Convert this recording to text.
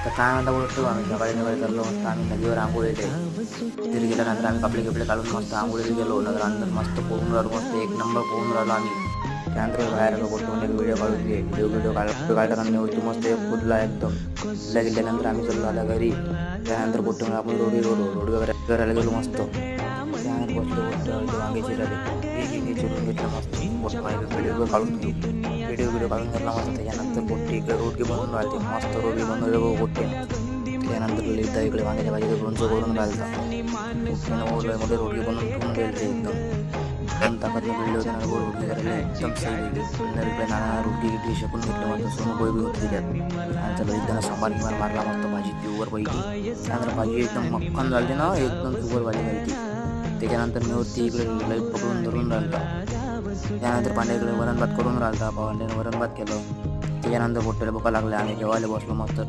तर काय म्हणता बोलतो आम्ही सकाळी चाललो मस्त आम्ही नदीवर आंघोळीले. तिथे गेल्यानंतर आम्ही कपडे काढून मस्त आंघोळीला गेलो. नंतर मस्त पोहून राहिलो, मस्त एक नंबर पोहून राहिलो आम्ही. त्यानंतर बाहेर आलो, फोटो एक व्हिडिओ काढून घे. व्हिडिओ काढताना होती मस्त एक फुटला एकदम. फुटला गेल्यानंतर आम्ही चाललो आला घरी. त्यानंतर फोटो आपण रोड वगैरे करायला गेलो मस्त. त्यानंतर बसलो वांगे चिराले चिरून घेतलं मस्त. व्हिडिओ काढून व्हिडिओ काढून घेतला मस्त. त्यानंतर पोट्टी इकडे रोडगी बनवून राहते मस्त. रोडगी बनवले पोट्टे. त्यानंतर लिहिता इकडे वांग्याच्या भाजीचं लोणचं करून घालता. मध्ये रोडगी बनवून ठेवून द्यायचे एकदम ताकदनं बिल्ड होते ना. रोडगी करायला एकदम सही इकडे नाना रोडगी शकून घेतलं मस्त. सोनं गोळी होती त्याच्यात. चला एकदा सांबार मारला मस्त. भाजी प्युअर पहिली. त्यानंतर भाजी एकदम मक्खन झाली ना, एकदम प्युअर भाजी झाली. त्याच्यानंतर मी होती इकडे लाईट पकडून धरून राहिलता. त्यानंतर पांड्याकडे वरण भात करून राहिलता. पांड्याने वरण भात केलं. त्याच्यानंतर पोट्याला भुका लागल्या. आम्ही जेवायला बसलो मस्त.